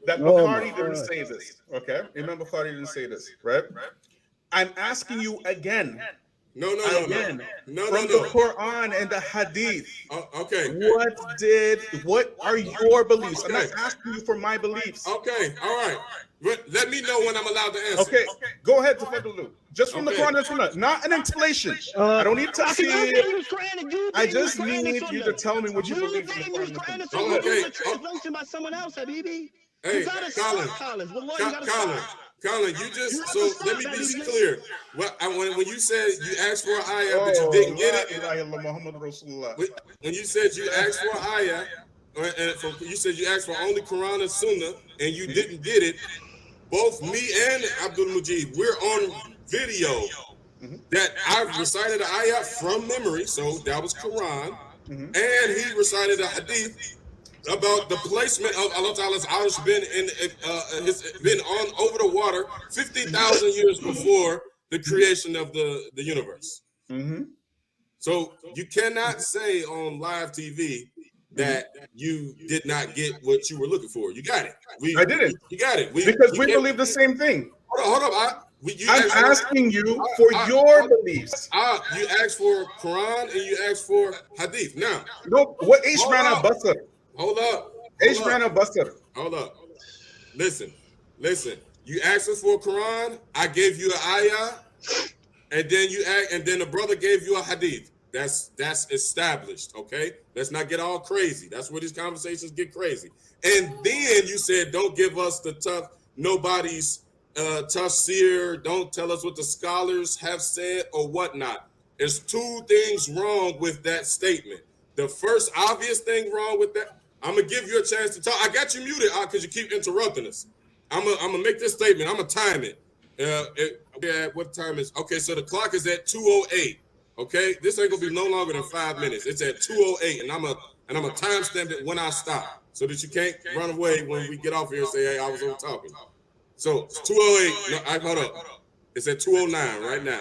that Bukhari didn't say this. Okay, Imam Bukhari didn't say this, right? I'm asking you again. No. From the Quran and the Hadith. Okay. What are your beliefs? I'm not asking you for my beliefs. Okay. All right. Let me know when I'm allowed to answer. Okay. Go ahead, Tafadulu. Just from the Quran and Sunnah, not an explanation. I don't need to see it. I just need you to tell me what you believe in the Quran and Sunnah. Okay. Translation by someone else, Habibi. Hey, Colin, you just, so let me be clear. When you said you asked for an ayah, but you didn't get it. When you said you asked for an ayah, you said you asked for only Quran and Sunnah, and you didn't get it. Both me and Abdul Mujib, we're on video that I recited an ayah from memory, so that was Quran, and he recited a hadith about the placement of Allah Ta'ala's arsh been on over the water 50,000 years before the creation of the universe. So you cannot say on live TV that you did not get what you were looking for. You got it. I didn't. You got it. Because we believe the same thing. Hold up. I'm asking you for your beliefs. You asked for Quran and you asked for Hadith. Now, no, what Ishmana Basar? Hold up. Hold up. Listen. You asked us for Quran. I gave you an ayah, and then the brother gave you a hadith. That's established. Okay. Let's not get all crazy. That's where these conversations get crazy. And then you said, don't give us the nobody's tafsir. Don't tell us what the scholars have said or whatnot. There's two things wrong with that statement. The first obvious thing wrong with that. I'm gonna give you a chance to talk. I got you muted because you keep interrupting us. I'm gonna make this statement. I'm gonna time it. What time is? Okay, so the clock is at 2:08. Okay, this ain't gonna be no longer than 5 minutes. It's at 2:08, and I'm gonna timestamp it when I stop, so that you can't run away when we get off here and say, "Hey, I was over talking." So it's 2:08. No, hold up. It's at 2:09 right now.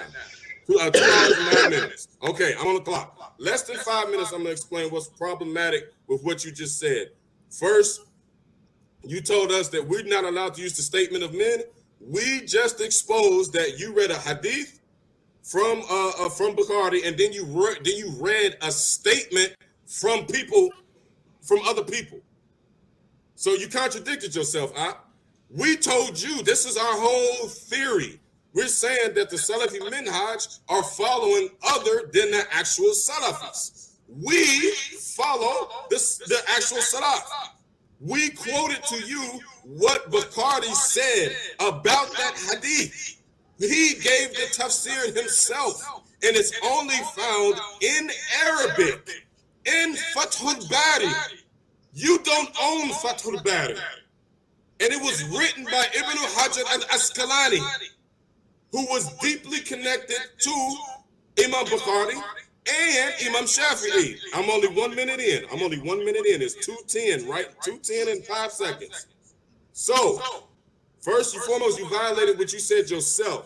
2 hours and 9 minutes. Okay, I'm on the clock. Less than 5 minutes, I'm going to explain what's problematic with what you just said. First, you told us that we're not allowed to use the statement of men. We just exposed that you read a hadith from Bukhari, and then you read a statement from other people. So you contradicted yourself. We told you this is our whole theory. We're saying that the Salafi minhaj are following other than the actual Salafis. We follow the actual Salaf. We quoted to you what Bukhari said about that hadith. He gave the tafsir himself, and it's only found in Arabic, in Fathul Bari. You don't own Fathul Bari. And it was written by Ibn Hajar al-Asqalani, who was deeply connected to Imam Bukhari and Imam Shafi'i. I'm only 1 minute in. It's 2:10, right? 2:10 in 5 seconds. So, first and foremost, you violated what you said yourself,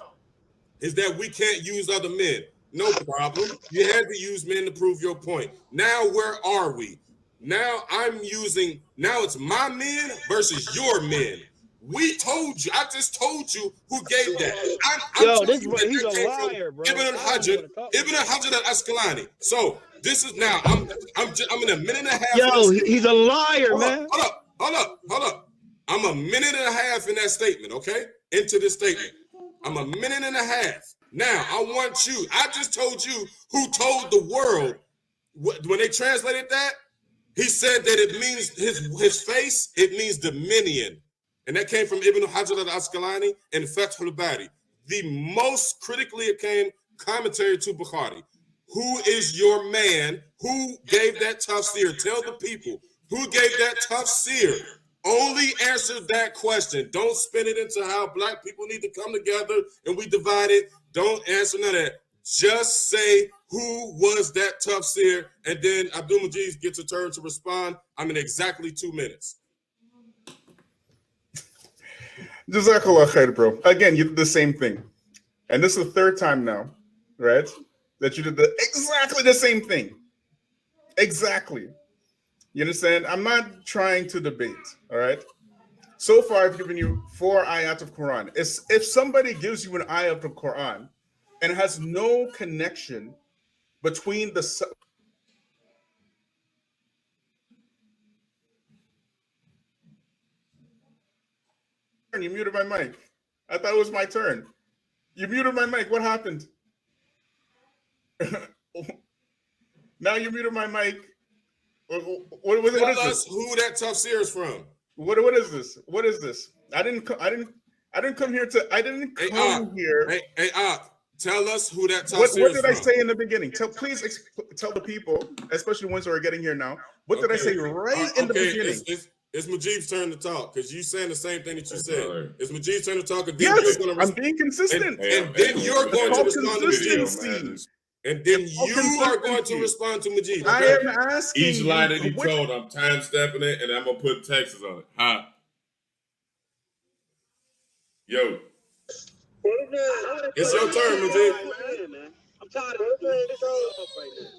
is that we can't use other men. No problem. You had to use men to prove your point. Now, where are we? Now it's my men versus your men. We told you. I just told you who gave that. Yo, this bro, he's a liar, bro. Ibn al-Hajar al-Asqalani. So this is now. I'm in a minute and a half. Yo, he's a liar, man. Hold up. I'm a minute and a half in that statement. Okay, into this statement. I'm a minute and a half. Now I want you. I just told you who told the world when they translated that. He said that it means his face. It means dominion. And that came from Ibn Hajar al-Asqalani and Fath al-Bari, the most critically acclaimed commentary to Bukhari. Who is your man? Who gave that tafsir? Tell the people who gave that tafsir. Only answer that question. Don't spin it into how black people need to come together and we divide it. Don't answer none of that. Just say who was that tafsir, and then Abdul Majid gets a turn to respond. I'm in exactly 2 minutes. Jazakallah khair, bro. Again, you did the same thing. And this is the third time now, right? That you did exactly the same thing. Exactly. You understand? I'm not trying to debate, all right? So far, I've given you 4 ayat of Quran. If somebody gives you an ayat of the Quran and has no connection between the... You muted my mic. I thought it was my turn. You muted my mic. What happened? Now you muted my mic. What is this? Who that tafsir is from? What is this? What is this? I didn't come here to. I didn't come here. Hey, tell us who that tafsir what is from. What did I say in the beginning? Please tell the people, especially ones who are getting here now. What did I say right in the beginning? It's Mujib's turn to talk because you saying the same thing that you said. It's Mujib's turn to talk. And then yes, you're I'm being consistent. And then you're going to respond to Mujib. And then you are going to respond to Mujib. Okay? I am asking each line that he told, I'm time stamping it, and I'm gonna put Texas on it. Huh? Yo. It's your turn, Mujib. I'm tired of it.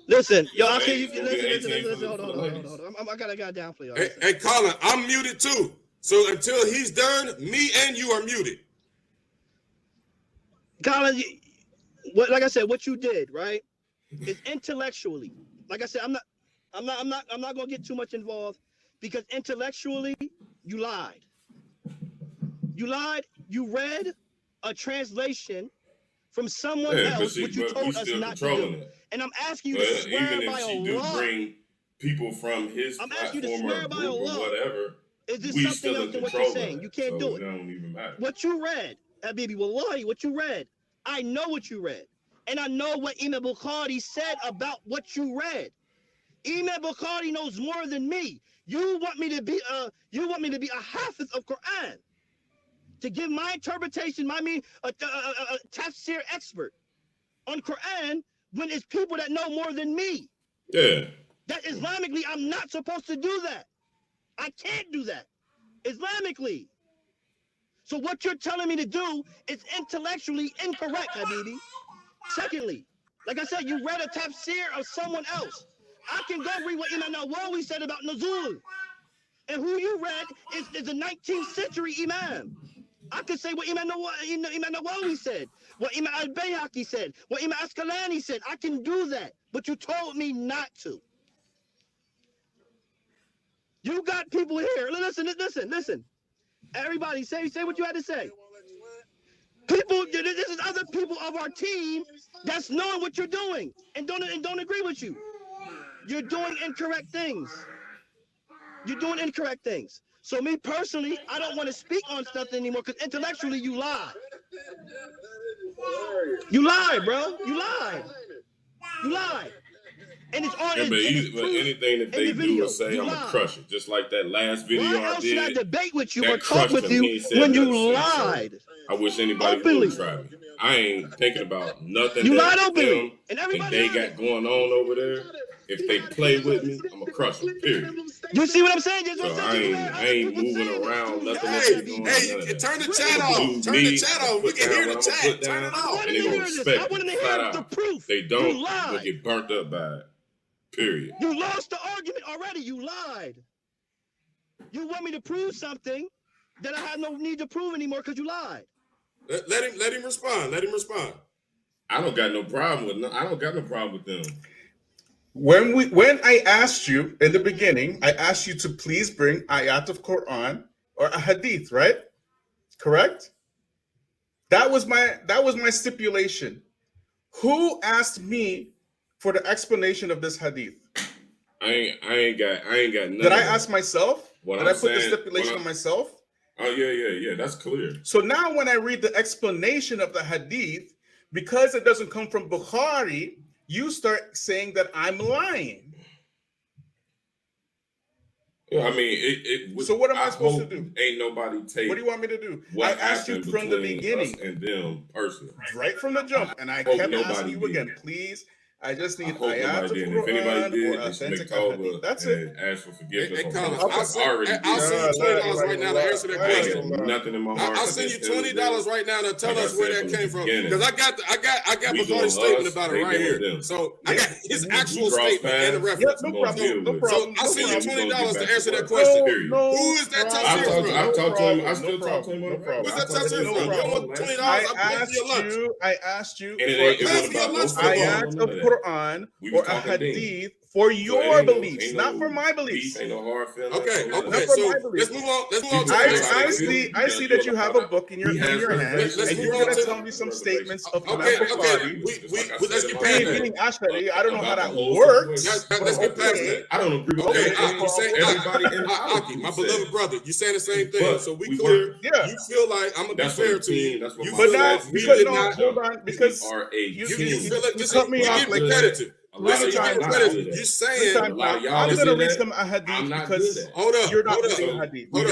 Listen, yo, I can't. Listen. Hold on. I gotta down for y'all. Hey, Colin, I'm muted too. So until he's done, me and you are muted. Colin, like I said, what you did, right, is intellectually. Like I said, I'm not gonna get too much involved because intellectually, you lied. You lied. You read a translation from someone else, which you told us not to do. And I'm asking you to swear even by if she Allah. do bring people from his platform or group or whatever, is this we something still else in than what control you're saying? You can't do it. It don't even matter. What you read, Habibi, wallahi, what you read, I know what you read. And I know what Imam Bukhari said about what you read. Imam Bukhari knows more than me. You want me to be a hafiz of Quran, to give my interpretation, a tafsir expert on Quran when it's people that know more than me. Yeah. That Islamically, I'm not supposed to do that. I can't do that Islamically. So what you're telling me to do is intellectually incorrect, Habibi. Secondly, like I said, you read a tafsir of someone else. I can go read what Imam Nawawi said about Nuzul. And who you read is a 19th century Imam. I could say what Imam Nawawi said, what Imam al-Bayhaqi said, what Imam Asqalani said. I can do that, but you told me not to. You got people here. Listen. Everybody, say what you had to say. People, this is other people of our team that's knowing what you're doing and don't agree with you. You're doing incorrect things. So me personally, I don't want to speak on stuff anymore because intellectually you lie. You lie, bro. You lie. And it's on. Yeah, but anything that they do is say, I'm gonna crush it. Just like that last video Why I else did. should I debate with you or that talk with crushed him. you He when you nothing. lied? So I wish anybody Openly. would try me. I ain't thinking about nothing You that lied openly. them And everybody they lied. got going on over there. if they play with me, I'm gonna crush them. Period. You see what I'm saying? So I ain't moving around. Nothing. Hey, turn the chat off. Turn the chat off. We can hear the chat. Turn it off. And they gonna respect it. Flat out. If they don't, they'll get burnt up by it. Period. You lost the argument already. You lied. You want me to prove something that I have no need to prove anymore because you lied. Let him respond. Let him respond. I don't got no problem with I don't got no problem with them. When I asked you in the beginning, I asked you to please bring ayat of Quran or a hadith, right? Correct? That was my stipulation. Who asked me for the explanation of this hadith? I ain't got nothing. Did I ask myself? Did I put the stipulation on myself? Oh yeah, that's clear. So now when I read the explanation of the hadith, because it doesn't come from Bukhari, you start saying that I'm lying. Yeah, I mean, so what am I supposed to do? Ain't nobody take. What do you want me to do? I asked you from the beginning and them personally, right from the jump, and I kept asking you again, please. I just need ayat of Quran or authentic hadith. That's it. Ask for forgiveness. I'll send you $20 right now to answer that question. Nothing in my heart. I'll send you $20 right now to tell us where that came from, because I got Bukhari's statement about it right here. So I got his actual statement and the reference. No problem. So I'll send you $20 to answer that question. Who is that tafsir from? I've talked to him. I still talk to him. Who's that tafsir from? You don't want $20? I'll pay for your lunch. I asked you for ayat of Quran or a hadith for your beliefs, not for my beliefs. Ain't no hard feelings. Okay. So let's move on. I see that you have a book in your hand, and you're going to tell me some statements of Imam Bukhari. Let's get past that. Meaning Ashari, I don't know how that works. Let's get past that. I don't agree with that. Everybody, my beloved brother, you saying the same thing. So we clear. Yeah. You feel like I'm gonna be fair to you. But now, hold on, because you cut me off like that. You're saying I'm going to read some hadith because you're not reading hadith. You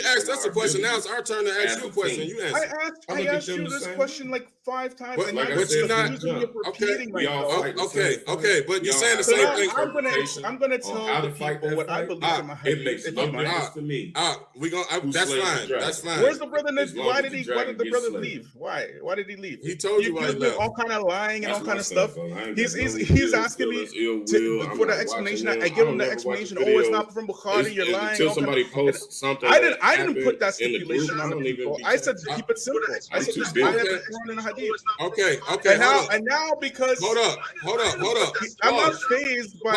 asked us a question. Now it's our turn to ask you a question. You answer. I asked you this question like 5 times. But you're not repeating myself. Okay. But you're saying the same thing. I'm going to tell the people what I believe in my hadith. It makes no difference to me. That's fine. That's fine. Where's the brother? Why did the brother leave? Why did he leave? He told you why he left. All kind of lying and all kind of stuff. He's asking me for the explanation. I give him the explanation. Oh, it's not from Bukhari. You're lying. Until somebody posts something. I didn't put that stipulation on the people. I said keep it simple. I said just I have the Quran and the hadith. Okay. And now because hold up. I'm not fazed by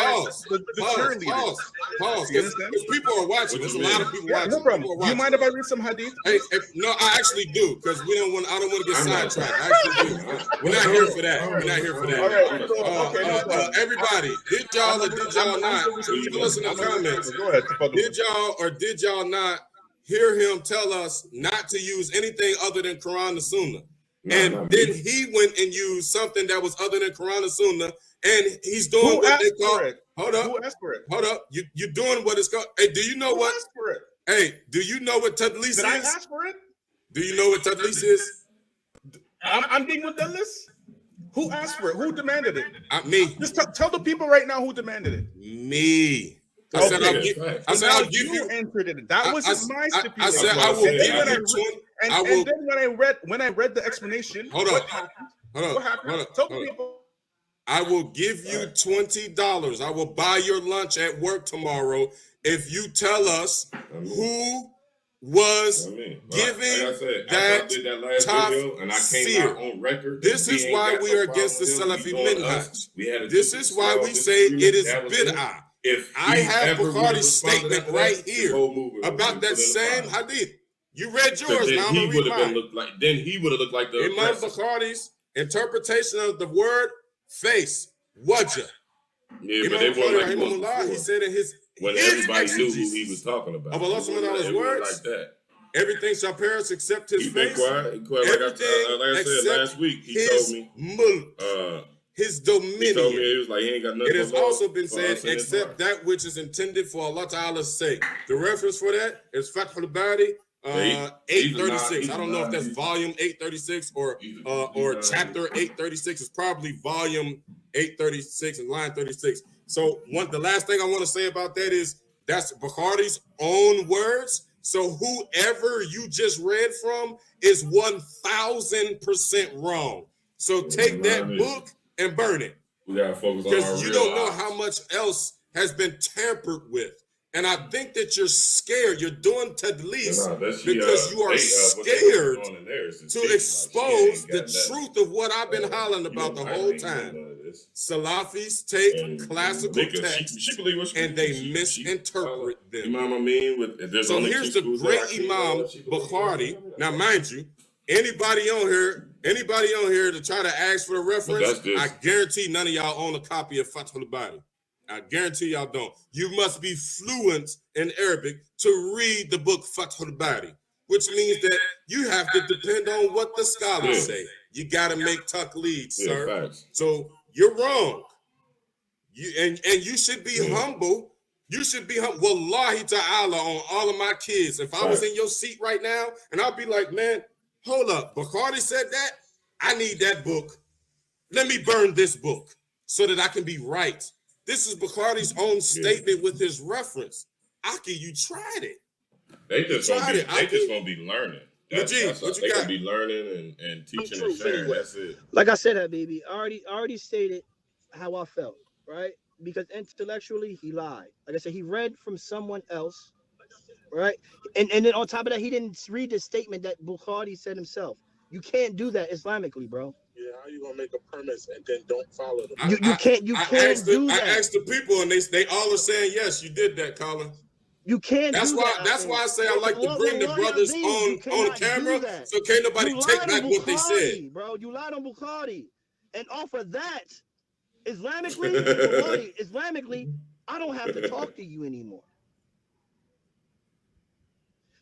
the cheerleaders. Pause. Because people are watching. There's a lot of people watching. No problem. Do you mind if I read some hadith? No, I actually do, because I don't want to get sidetracked. I actually do. We're not here for that. All right. Everybody, did y'all or did y'all not? You can listen to the comments. Go ahead. Did y'all or did y'all not hear him tell us not to use anything other than Quran and Sunnah? And then he went and used something that was other than Quran and Sunnah, and he's doing what they call it. Hold up. Who asked for it? Hold up. You're doing what it's called. Hey, do you know what? Asked for it? Hey, do you know what tadlis is? Did I ask for it? Do you know what tadlis is? I'm being mudallis. Who asked for it? Who demanded it? Me. Just tell the people right now who demanded it. Me. I said I'll give you. Entered it. That was my stipulation. I said I will give you 20. And then when I read the explanation, what happened? Tell the people. I will give you $20. I will buy your lunch at work tomorrow if you tell us who was giving that video, and I came out on record. This is why we are against the Salafi minhaj. This is why we say it is bid'ah. If I have Bukhari's statement right here about that same hadith, you read yours. Now I'm gonna read mine. Then he would have looked like the Imam Bukhari's interpretation of the word face, wajah. Yeah, but they weren't like he said in his when everybody knew who he was talking about. Of Allah subhanahu his words, like that. Everything shall perish except his face. Quiet. Like I said last week, he told me mulk, his dominion. He told me he was like he ain't got nothing. It has also been said, except that which is intended for Allah Ta'ala's sake. The reference for that is Fathul Bari, 836. I don't know if that's volume 836 or chapter 836. It's probably volume 836 and line 36. So the last thing I want to say about that is that's Bukhari's own words. So whoever you just read from is 1000% wrong. So take that book and burn it. We gotta focus on because you don't know how much else has been tampered with. And I think that you're scared. You're doing tadlis because you are scared to expose the truth of what I've been hollering about the whole time. Salafis take classical texts and they misinterpret them. So here's the great Imam Bukhari. Now, mind you, anybody on here to try to ask for a reference, I guarantee none of y'all own a copy of Fathul Bari. I guarantee y'all don't. You must be fluent in Arabic to read the book Fathul Bari, which means that you have to depend on what the scholars say. You got to make taqleed, sir. So you're wrong. You should be humble. You should be humble. Wallahi ta'ala on all of my kids. If I was in your seat right now, and I'll be like, man, hold up. Bukhari said that. I need that book. Let me burn this book so that I can be right. This is Bukhari's own statement with his reference. Aki, you tried it. They just gonna be learning. They gonna be learning and teaching and sharing. That's it. Like I said, Habibi, I already stated how I felt, right? Because intellectually he lied. Like I said, he read from someone else, right? And then on top of that, he didn't read the statement that Bukhari said himself. You can't do that Islamically, bro. Yeah, how you gonna make a premise and then don't follow them? You can't do that. I asked the people, and they all are saying yes. You did that, Colin. You can't. That's why I say I like to bring the brothers on camera, so can't nobody take back what they said, bro. You lied on Bukhari, and off of that, Islamically, I don't have to talk to you anymore.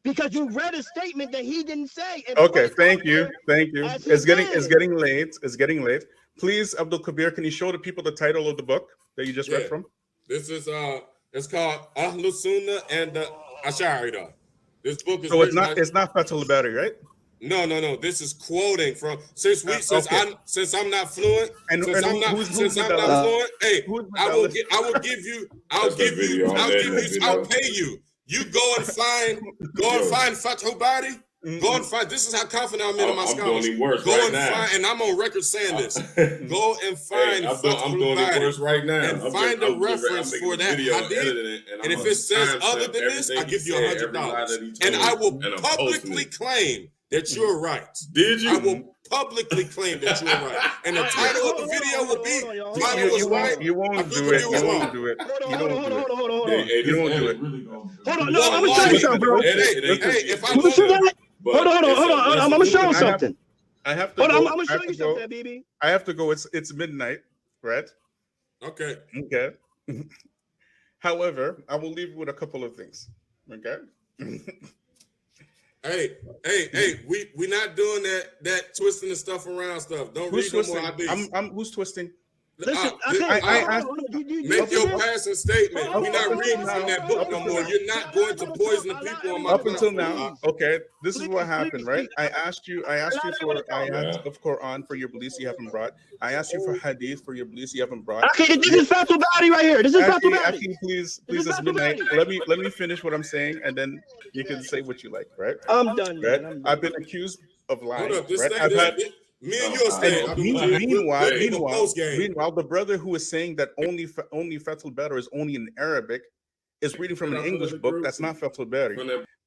Because you read a statement that he didn't say. Okay, thank you. It's getting late. Please, Abdul Kabir, can you show the people the title of the book that you just read from? This is it's called Ahlus Sunnah and Ash'ari. This book is it's not Fathul Bari, right? No. This is quoting from since I'm not fluent. Hey, I'll pay you. You go and find Fathul Bari. Go and find. This is how confident I'm in my scholars. Go and find, and I'm on record saying this. Go and find Fathul Bari right now. And find a reference for that hadith. And if it says other than this, I give you $100. And I will publicly claim that you're right. Did you? I will publicly claim that you're right. And the title of the video will be Title was right. You won't do it. You won't do it. You don't do it. You won't do it. Hold on. No, I'm going to show you something, bro. Hey, if I Hold on. I'm going to show you something. I have to go. I'm going to show you something, BB. I have to go. It's midnight, right? Okay. However, I will leave you with a couple of things. Okay. Hey, we not doing that twisting the stuff around stuff. Don't read no more hadiths. Who's twisting? Listen, make your passing statement. We're not reading from that book no more. You're not going to poison the people on my up until now. Okay, this is what happened, right? I asked you for ayat of Quran for your beliefs you haven't brought. I asked you for hadith for your beliefs you haven't brought. Okay, this is Fathul Bari right here. This is Fathul Bari. Please, it's midnight. Let me finish what I'm saying, and then you can say what you like, right? I'm done. Right? I've been accused of lying. Hold up, this right? Me and you are staying. Meanwhile, the brother who is saying that only Fathul Bari is only in Arabic is reading from an English book that's not Fathul Bari.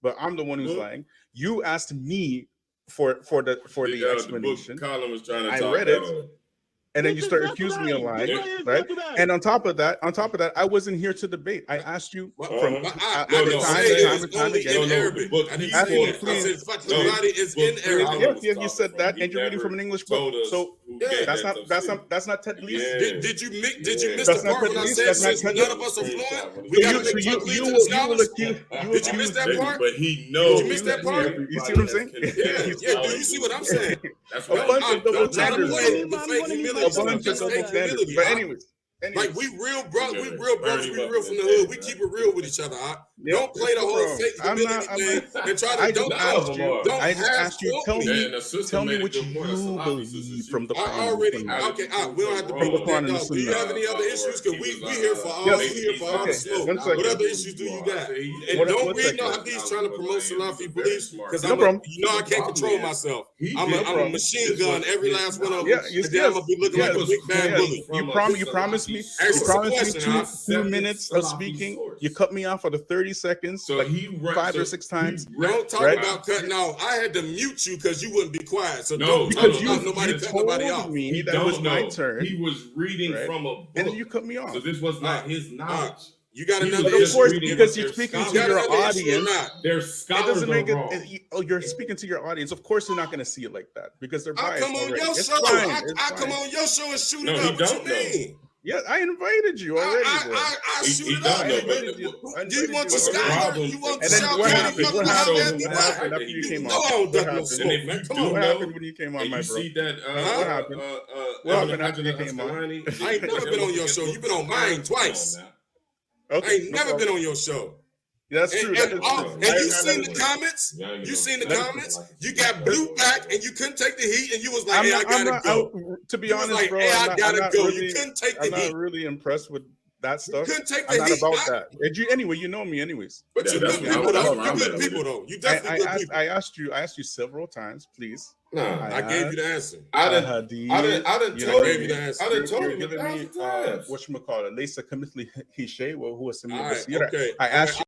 But I'm the one who's lying. You asked me for the explanation. Colin was trying to I read it. And then you start accusing me of lying, right? And on top of that, I wasn't here to debate. I asked you from time again. Yes, you said that, and you're reading from an English book. So that's not tadlis. Did you miss the part when I said since none of us are fluent? We got to make scholars. Did you miss that part? But he knows. Did you miss that part? You see what I'm saying? Yeah. Do you see what I'm saying? A bunch of double standards. But anyways, like we real brothers, we real from the hood. We keep it real with each other. Don't play the whole fake humility thing and try to don't I just asked you, tell me what you believe from the Quran. We don't have to bring the Quran. Do you have any other issues? Because we here for all the smoke. What other issues do you got? And don't read no hadiths trying to promote Salafi beliefs, because I can't control myself. I'm a machine gun, every last one of them. And then I'm gonna be looking like a big bad bully. You promised me 2 minutes of speaking. You cut me off for the 30 seconds, so like 5 or 6 times. Don't talk about cutting off. I had to mute you because you wouldn't be quiet. So don't talk about nobody cutting nobody off. Me that was my turn. He was reading from a book, and then you cut me off. So this was not his knowledge. You got another issue. Of course, because you're speaking to your audience. Their scholars are wrong. You're speaking to your audience. Of course, they're not going to see it like that because they're biased. I come on your show. I come on your show and shoot it up. What you mean? Yeah, I invited you already. I shoot it up. Do you want to scholar? You want to shout? What happened? What happened after you came on? No, I don't duck no smoke, man. Come on. What happened when you came on, my bro? What happened? What happened after you came on? I ain't never been on your show. You've been on mine twice. I ain't never been on your show. That's true. And you seen the comments? You seen the comments? You got blue back and you couldn't take the heat and you was like, hey, I gotta go. To be honest, bro, I gotta go. You couldn't take the heat. I'm not really impressed with that stuff. You couldn't take the heat. I'm not about that. Anyway, you know me anyways. But you're good people though. You're good people though. You definitely good people. I asked you several times, please. No, I gave you the answer. I didn't gave you the answer. I didn't tell you giving me whatchamacallit, Laysa kamithlihi shay wa huwa samiul basir. Okay. I asked you